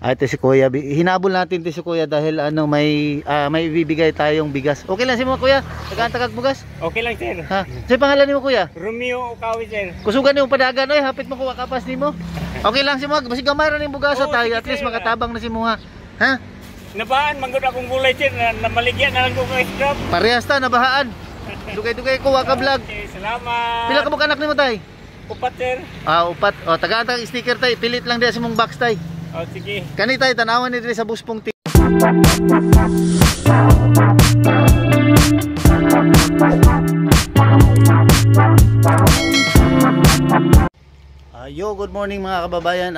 Ito si Kuya, hinabol natin si Kuya dahil may bibigay tayong bigas. Okay lang si mo Kuya? Tagantagag bugas? Okay lang sir. Ha? Sa pangalan ni mo Kuya? Romeo Ukawi sir. Kusugan ni mo padagan oy, hapit mo kuha kapas ni mo. Okay lang si mo, basi gamay ra ning bugas tayo, at least makatabang na si mo ha. Ha? Nabahaan manggod akong gulay sir, na maligyan na lang ko kay strap. Parehas ta nabahaan. Dugay-dugay ko ka vlog. Okay, salamat. Pila ka mo anak nimo tay? Upat sir. Upat. Tagantag sticker tay, pilit lang diya sa mong box tay. Sige. Kani tay tanawan ni diri sa Buspong TV. Good morning mga kababayan.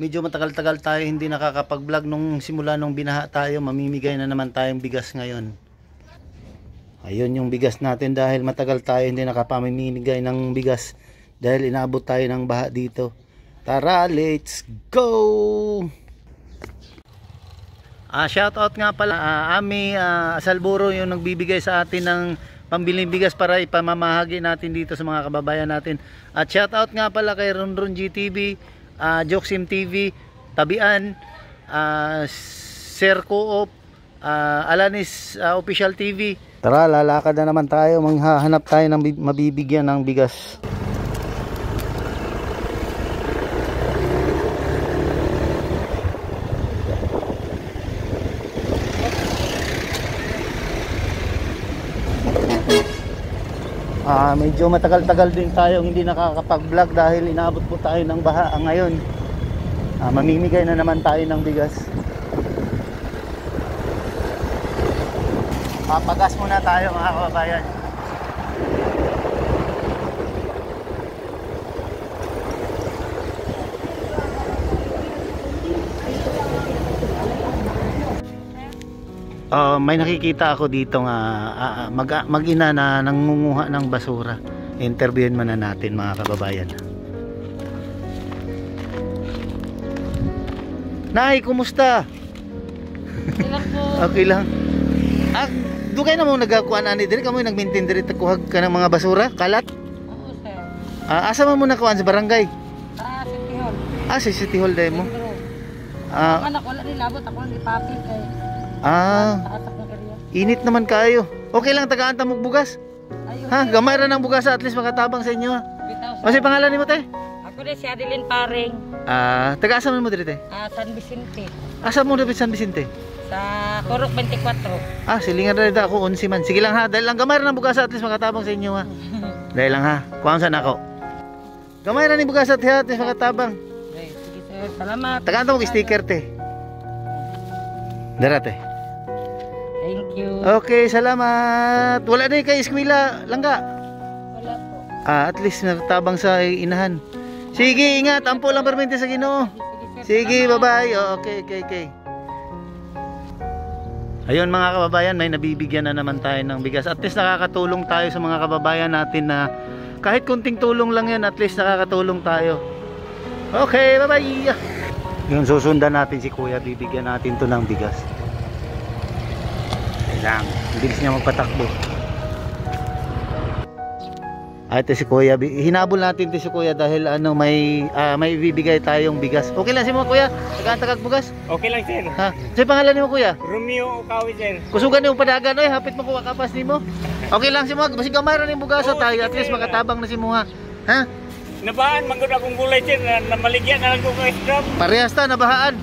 Medyo matagal-tagal tayo hindi nakakapag-vlog nung simula nung binaha tayo. Mamimigay na naman tayong bigas ngayon. Ayun yung bigas natin dahil matagal tayo hindi nakapamimigay ng bigas dahil inaabot tayo ng baha dito. Tara, let's go! Shout out nga pala Ami Asalburo yung nagbibigay sa atin ng pambiling bigas para ipamamahagi natin dito sa mga kababayan natin. At shout out nga pala kay Ronron GTV, Joksim TV, Tabian, Sir Coop, Alanis Official TV. Tara, lalakad na naman tayo, manghahanap tayo ng mabibigyan ng bigas. Medyo matagal-tagal din tayo hindi nakakapag-vlog dahil inaabot po tayo ng baha ngayon. Mamimigay na naman tayo ng bigas. Papagas muna tayo mga kababayan. May nakikita ako dito nga mag-ina na nangunguha ng basura. Interviewin muna natin mga kababayan. Nay, kumusta? Okay lang po. Okay lang. Dugay na mo nagakuan ani diri kamo nagmaintain diri kuhag ka ng mga basura, kalat? Oo, sir. Asa man mo nakuan sa barangay? City Hall. Sa City Hall day mo. Anak wala rin labot ako ng ipapil kay. Init naman kayo. Okay lang tagaan ta mo bugas. Ha, gamay ra ng bugas at least makatabang sa inyo ha. Ano si pangalan nimo te? Ako rin si Adeline Paring. Taga-asa man mo diri te? San Vicente. Asa mo diri San Vicente? Sa Corok 24. Silingan rin ako 11 man. Sige lang ha, dahil lang gamay ra ng bugas at least makatabang sa inyo ha. Dahil lang ha. Kuhaan saan ako? Gamay ra ng bugas at least makatabang. Sige sir, salamat. Tagaan ta mo sticker te. Darate. Thank you. Okay, salamat. Wala na kay eskwela, langga. Wala po. At least natabang sa inahan. Sige, ingat. Ampo lang permente sa Ginoo. Sige, bye-bye. Okay. Ayun mga kababayan, may nabibigyan na naman tayo ng bigas. At least nakakatulong tayo sa mga kababayan natin na kahit kunting tulong lang yan, at least nakakatulong tayo. Okay, bye-bye. Yung susundan natin si Kuya, bibigyan natin to ng bigas. Lang, bilis niya magpatakbo. Ito si Kuya, hinabol natin si Kuya dahil may bibigay tayong bigas. Okay lang si mo Kuya? Tagantagag bugas? Okay lang sir. Ha? Sa pangalan ni mo Kuya? Romeo Ukawi sir. Kusugan ni mo padagan oy, hapit mo kuha kapas ni mo. Okay lang si mo, basi gamay ra ning bugas tayo, at least makatabang na si mo ha. Ha? Nabahaan manggod akong gulay sir, na maligyan na lang ko kay strap. Parehas ta nabahaan.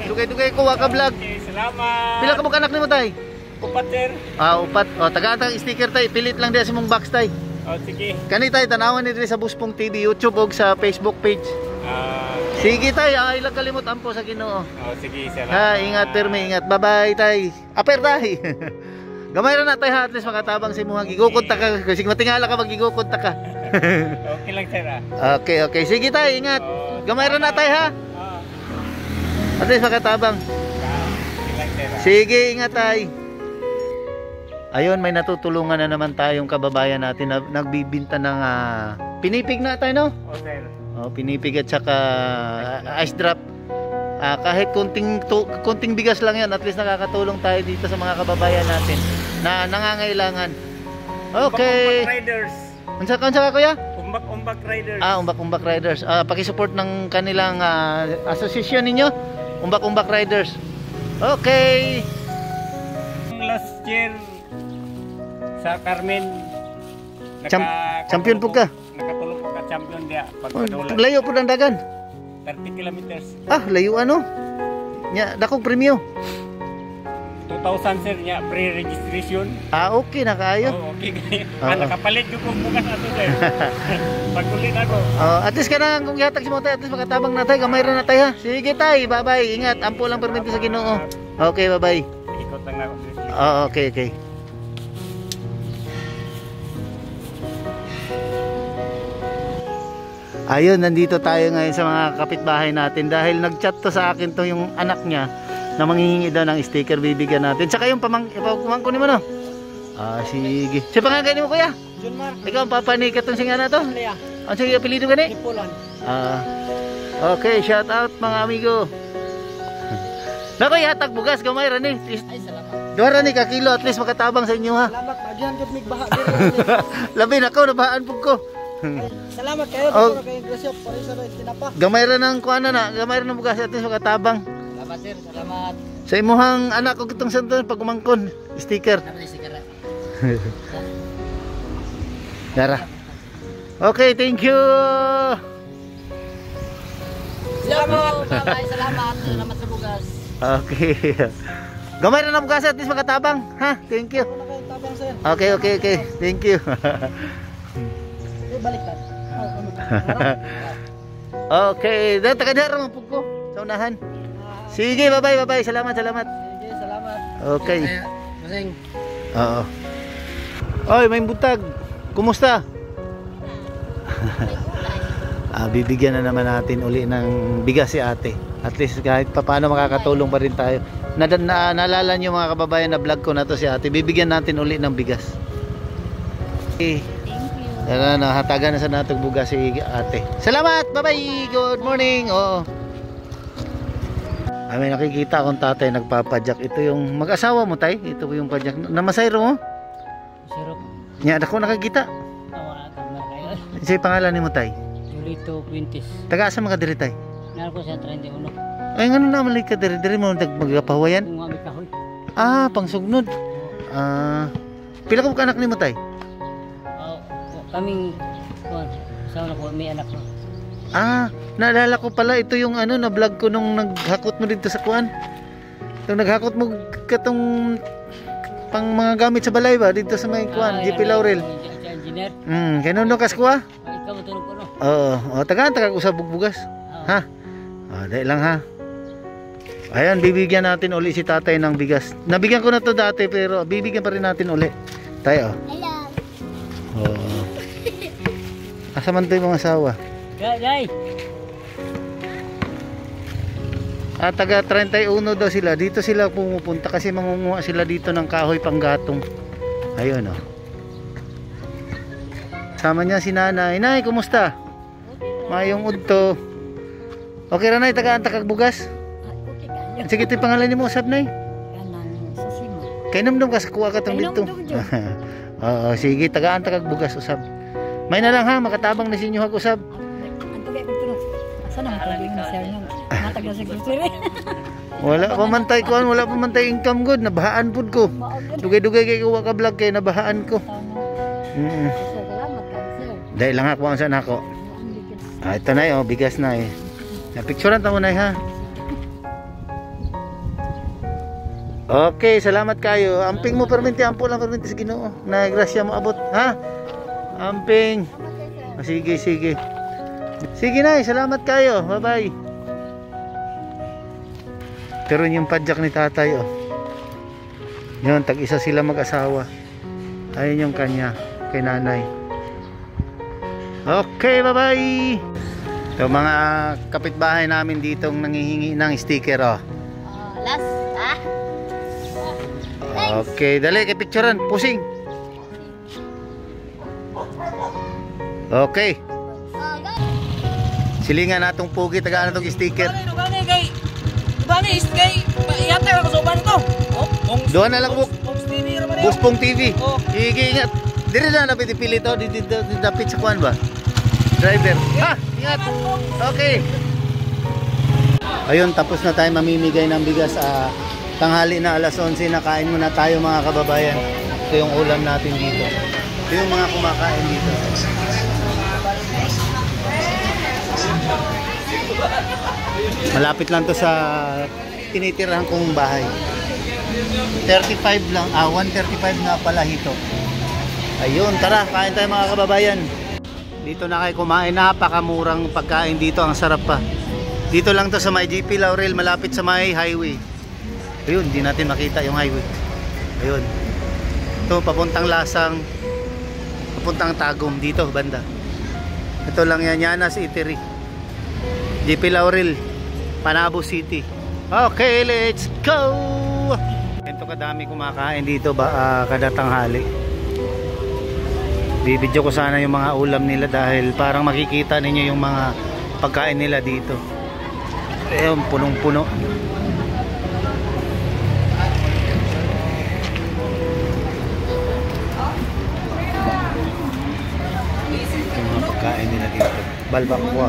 Dugay-dugay ko ka vlog. Okay, salamat. Pila ka mo anak nimo tay? Upat sir. Upat. Tagantag sticker tay, pilit lang diya sa mong box tay. Sige. Kani tay tanawan ni diri sa Buspong TV, YouTube ug sa Facebook page. Sige tay, ilang kalimot ampo sa Ginoo. Sige, salamat. Ingat permi, ingat. Bye-bye tay. Aper tay. Gamay ra na tay ha, at least makatabang si mo. Gigukontak ka, kasi matingala ka magigukontak ka. Okay lang sir Okay. Sige tay, ingat. Gamay ra na tay ha. At least makatabang. Okay lang sir Sige, ingat tay. Ayun, may natutulungan na naman tayong kababayan natin na nagbibinta ng pinipig na tayo, no? Sir. Pinipig at saka ice drop. Kahit kunting bigas lang yan, at least nakakatulong tayo dito sa mga kababayan natin na nangangailangan. Okay. Umbak Riders. Unsa ka kuya? Umbak Riders. Umbak Riders. Paki-support ng kanilang asosasyon ninyo. Umbak-umbak riders. Okay. Last year sa Carmen Champion po ka. nakatulog ko ka champion dia Oh, pagkadulan layo po ng dagan. 30 kilometers. Layo ano? Nya, dakong premyo. 2,000 sir niya pre-registration. Okay na kaayo. Oh, okay kayo. Oo. Nakapalit ko kung bukas ato sir. Pagkulit ako. At least ka na kung ihatag si mo tayo, at least makatabang na tayo, gamay ra na tayo ha. Sige tay, bye-bye. Ingat, ampo lang permito sa Ginoo. Okay, bye-bye. Ikot lang na ako. Okay, okay. Ayun, nandito tayo ngayon sa mga kapitbahay natin dahil nag-chat to sa akin to yung anak niya na manghihingi daw ng sticker, bibigyan natin. Tsaka yung pamangkunin mo no? Sige. Siya pangalan mo kuya? Junmar. Ikaw ang papa ni Katong Singa na to? Lea. Ano siya apelido gani? Tipulan. Okay, shout out mga amigo. Nako, ihatag bugas, gamay ra ni. Ay, salamat. Dora ni ka kilo, at least makatabang sa inyo ha. Salamat. Magyan ka mig baha. Labi na ko, nabahaan po ko. Salamat kayo. Oh. Dito kayo grasyo. Pari sa tinapa. Gamay ra ng kuana na, gamay ra ng bugas, at least makatabang. Salamat sir. Salamat. Sa imuhang anak ko kitong santo pag umangkon, sticker. Salamat si Kara. Dara. Okay, thank you. Salamat. Bye-bye. Salamat. Salamat sa bugas. Okay. Gamay ra ng bugas, at least makatabang, ha? Thank you. Wala kayo tabang sir. Okay, okay, okay. Thank you. Baliktad. Okay, dahil taga-dara mga pug ko sa unahan. Sige, bye-bye, bye-bye. Salamat, salamat. Sige, salamat. Okay. Masing. Oo. Oy, may butag. Kumusta? Bibigyan na naman natin uli ng bigas si ate. At least kahit paano makakatulong pa rin tayo. Naalala nyo mga kababayan na vlog ko na to si ate. Bibigyan natin uli ng bigas. Okay. Tara na, hatagan na sa natong bugas si ate. Salamat! Bye-bye! Good morning! Oo. May nakikita akong tatay nagpapadyak. Ito yung mag-asawa mo tay. Ito yung padyak. Namasayro mo? Sirop. Nya, ako nakikita. Wala ka na kayo. Isa pangalan ni mo tay. Julito Quintes. Taga-asa mga diri tay? Narko sa 31. Ay, nga na mali ka diri mo magpahawayan? Kung kami kahoy. Pangsugnod. Pila ka anak ni mo tay? Kaming kuan. Sa na ko may anak ko. Naalala ko pala ito yung na vlog ko nung naghakot mo dito sa kuan. Nung naghakot mo katong pang mga gamit sa balay ba dito sa may kuan, GP Laurel. Engineer. Kainon no kaskuha? Ikaw matulog ko no. Oo, taga usab bugas. Ha? Dahil lang ha. Ayan, bibigyan natin uli si tatay ng bigas. Nabigyan ko na to dati pero bibigyan pa rin natin uli. Tayo. Hello. Asa man to yung mga asawa? Gay. Taga 31 daw sila. Dito sila pumupunta kasi mangunguha sila dito ng kahoy panggatong. Ayun oh. Sama niya si nanay. Nay, kumusta? Mayong udto. Okay ra nay, tagaan takag bugas? Okay kayo. Sige, ito yung pangalan ni mo, usap nay. Kanang sa sima. Kay namdam ka sa kuha ka tong dito. Oo, sige, tagaan takag bugas usap. May na lang ha, makatabang na sinyo hag-usab. Ang tugay ko tulog. Asa na matagay ni sir nung matag na sa grocery. Wala pa man tay kuan, wala pa man tay income good, nabahaan pud ko. Dugay-dugay kay kuha ka vlog kay nabahaan ko. Salamat ka sir. Dahil lang ako ang sana ako. Ito na oh, bigas na eh. Napicturean ta mo na ha. Okay, salamat kayo. Amping mo perminti, ampo lang perminti sa Ginoo. Na grasya mo abot, ha? Amping. Sige, sige. Sige na, salamat kayo. Bye-bye. Pero yung padyak ni tatay oh. Yun, tag-isa sila mag-asawa. Ayun yung kanya, kay nanay. Okay, bye-bye. So mga kapitbahay namin ditong nangihingi ng sticker oh. Last, Okay, dali kay picturean, pusing. Okay. Silingan natong pugi, tagaan natong sticker. Dugani kay yate ako sa uban to. Doon na lang buk. TV ra man. Buspong TV. Oh. Sige, ingat. Dire na napili to, dito dapit sa kuan ba? Driver. Ha, ingat. Okay. Ayun, tapos na tayo mamimigay ng bigas. Tanghali na, alas 11 na, kain muna tayo mga kababayan. Ito yung ulam natin dito. Ito yung mga kumakain dito. Malapit lang to sa tinitirahan kong bahay. 35 lang, 135 na pala hito. Ayun, tara, kain tayo mga kababayan. Dito na kayo kumain, napakamurang pagkain dito, ang sarap pa. Dito lang to sa may GP Laurel, malapit sa may highway. Ayun, hindi natin makita yung highway. Ayun. Ito, papuntang Lasang, papuntang Tagum, dito, banda. Ito lang yan, Yanas Eatery. GP Laurel, Panabo City. Okay, let's go! Ito kadami kumakain dito kada tanghali. Bibidyo ko sana yung mga ulam nila dahil parang makikita ninyo yung mga pagkain nila dito. Ayun, punong-puno. Yung mga pagkain nila dito. Balbakwa.